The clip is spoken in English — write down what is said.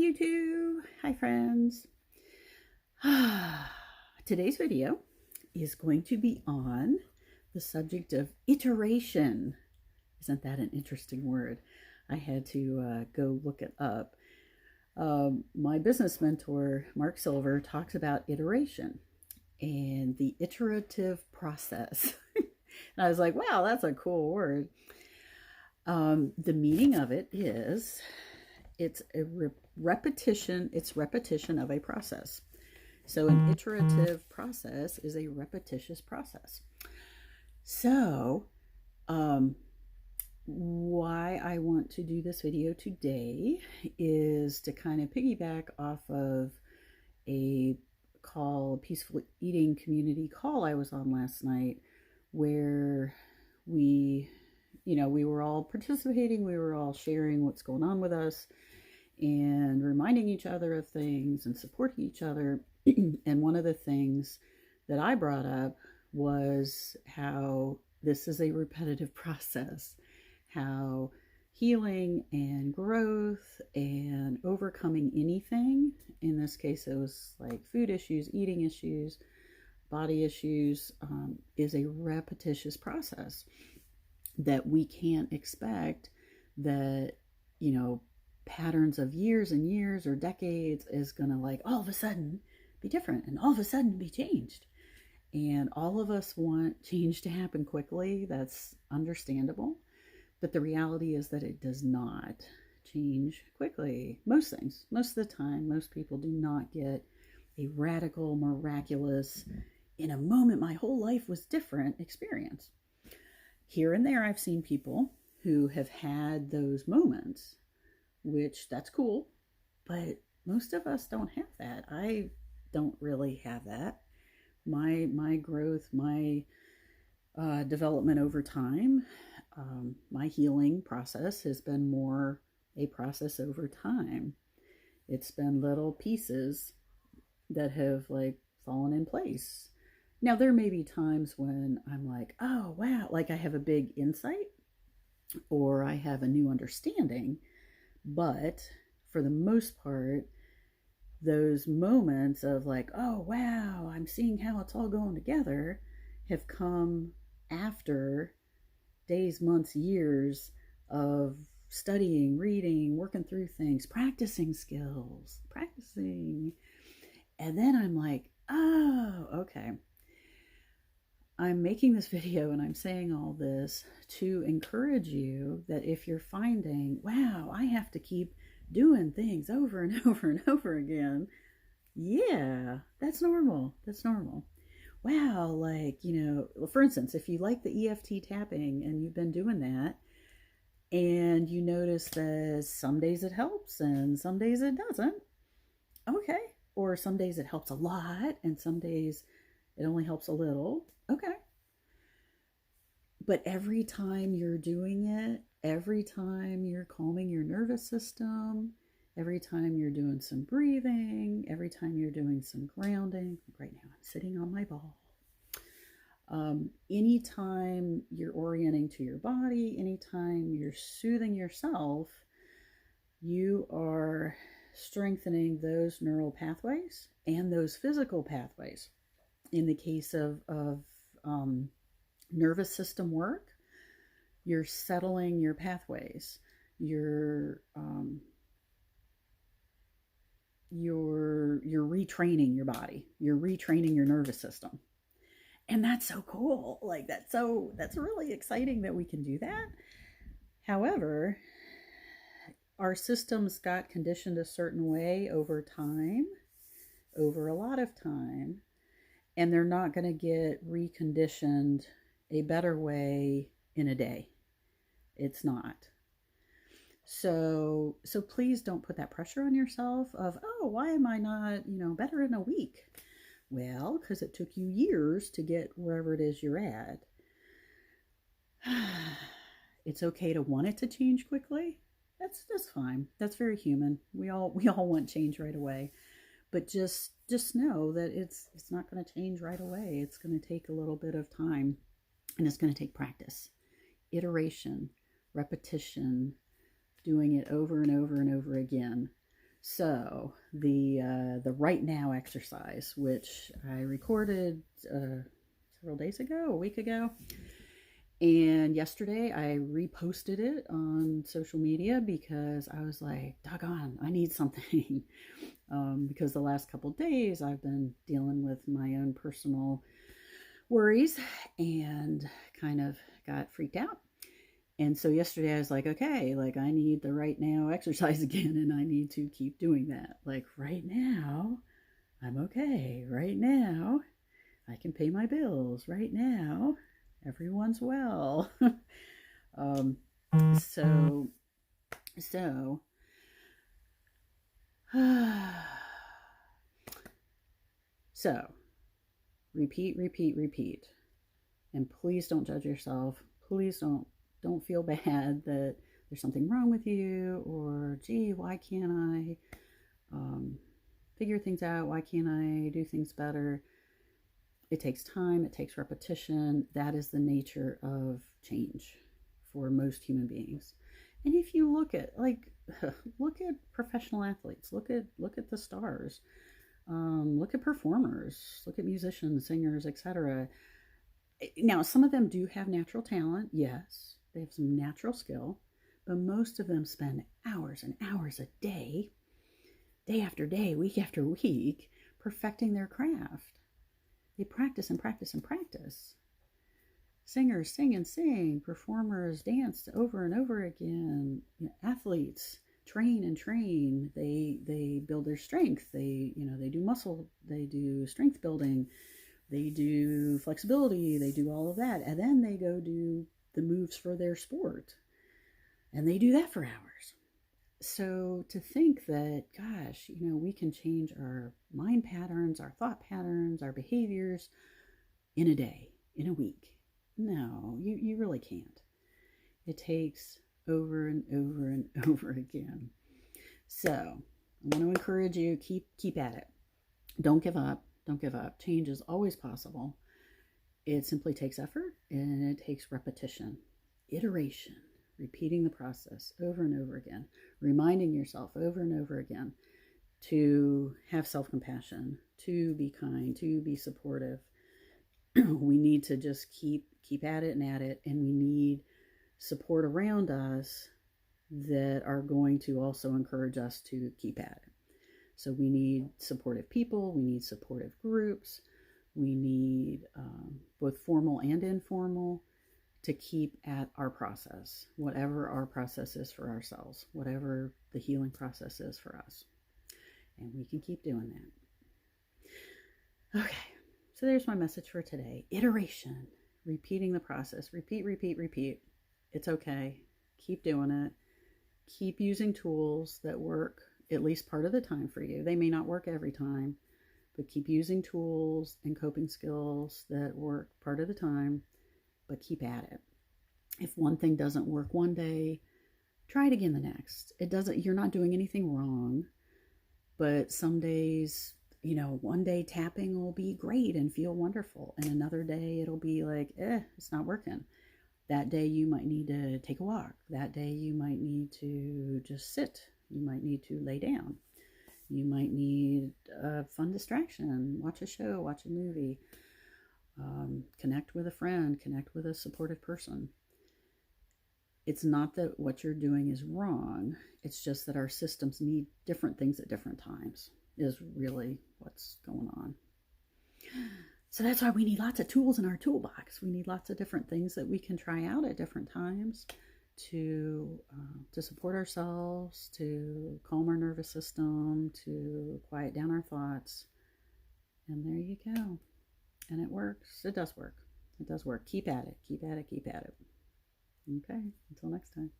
YouTube. Hi, friends. Today's video is going to be on the subject of iteration. Isn't that an interesting word? I had to go look it up. My business mentor, Mark Silver, talks about iteration and the iterative process. And I was like, wow, that's a cool word. The meaning of it is it's a repetition of a process. So an iterative process is a repetitious process. So why I want to do this video today is to kind of piggyback off of a Peaceful Eating community call I was on last night, where we were all participating, we were all sharing what's going on with us and reminding each other of things and supporting each other. And one of the things that I brought up was how this is a repetitive process, how healing and growth and overcoming anything, in this case it was like food issues, eating issues, body issues, is a repetitious process that we can't expect that, patterns of years and years or decades is going to like all of a sudden be different and all of a sudden be changed. And all of us want change to happen quickly. That's understandable. But the reality is that it does not change quickly. Most things, most of the time, most people do not get a radical, miraculous, in a moment my whole life was different experience. Here and there, I've seen people who have had those moments, which that's cool, but most of us don't have that. I don't really have that. My growth, my development over time, my healing process has been more a process over time. It's been little pieces that have like fallen in place. Now, there may be times when I'm like, oh, wow, like I have a big insight or I have a new understanding. But for the most part, those moments of like, oh, wow, I'm seeing how it's all going together have come after days, months, years of studying, reading, working through things, practicing skills, And then I'm like, oh, okay. I'm making this video and I'm saying all this to encourage you that if you're finding, wow, I have to keep doing things over and over and over again, yeah, that's normal. That's normal. Wow, like, for instance, if you like the EFT tapping and you've been doing that and you notice that some days it helps and some days it doesn't, okay. Or some days it helps a lot and some days it only helps a little, okay. But every time you're doing it, every time you're calming your nervous system, every time you're doing some breathing, every time you're doing some grounding, like right now I'm sitting on my ball. Anytime you're orienting to your body, anytime you're soothing yourself, you are strengthening those neural pathways and those physical pathways. In the case of nervous system work, you're settling your pathways, you're retraining your body, you're retraining your nervous system. And that's so cool. Like that's really exciting that we can do that. However, our systems got conditioned a certain way over time, over a lot of time, and they're not going to get reconditioned a better way in a day. It's not. So please don't put that pressure on yourself of, oh, why am I not, better in a week? Well, because it took you years to get wherever it is you're at. It's okay to want it to change quickly. That's fine. That's very human. We all want change right away. But just know that it's not going to change right away. It's going to take a little bit of time, and it's going to take practice, iteration, repetition, doing it over and over and over again. The right now exercise, which I recorded several days ago, a week ago, and yesterday I reposted it on social media because I was like, doggone, I need something. Because the last couple days I've been dealing with my own personal worries and kind of got freaked out. And so yesterday I was like, okay, like I need the right now exercise again, and I need to keep doing that. Like right now, I'm okay. Right now, I can pay my bills. Right now, everyone's well. um, so, so, so, repeat, repeat, repeat. And please don't judge yourself. Please don't feel bad that there's something wrong with you, or gee, why can't I figure things out? Why can't I do things better? It takes time, it takes repetition. That is the nature of change for most human beings. And if you look at look at professional athletes, look at the stars, look at performers, look at musicians, singers, etc. Now, some of them do have natural talent. Yes, they have some natural skill, but most of them spend hours and hours a day, day after day, week after week, perfecting their craft. They practice and practice and practice. Singers sing and sing. Performers dance over and over again. Athletes train and train. They build their strength. They do muscle. They do strength building. They do flexibility, they do all of that, and then they go do the moves for their sport. And they do that for hours. So to think that, gosh, we can change our mind patterns, our thought patterns, our behaviors in a day, in a week. No, you really can't. It takes over and over and over again. So I want to encourage you, keep at it. Don't give up. Don't give up. Change is always possible. It simply takes effort and it takes repetition, iteration, repeating the process over and over again, reminding yourself over and over again to have self-compassion, to be kind, to be supportive. We need to just keep at it and at it, and we need support around us that are going to also encourage us to keep at it. So we need supportive people, we need supportive groups, we need both formal and informal to keep at our process, whatever our process is for ourselves, whatever the healing process is for us. And we can keep doing that. Okay, so there's my message for today. Iteration, repeating the process. Repeat, repeat, repeat. It's okay. Keep doing it. Keep using tools that work at least part of the time for you. They may not work every time, but keep using tools and coping skills that work part of the time, but keep at it. If one thing doesn't work one day, try it again the next. You're not doing anything wrong, but some days, one day tapping will be great and feel wonderful, and another day it'll be like, it's not working. That day you might need to take a walk. That day you might need to just sit. You might need to lay down. You might need a fun distraction, watch a show, watch a movie, connect with a friend, connect with a supportive person. It's not that what you're doing is wrong. It's just that our systems need different things at different times, is really what's going on. So that's why we need lots of tools in our toolbox. We need lots of different things that we can try out at different times to support ourselves, to calm our nervous system, to quiet down our thoughts. And there you go. And it works. It does work. It does work. Keep at it. Keep at it. Keep at it. Okay. Until next time.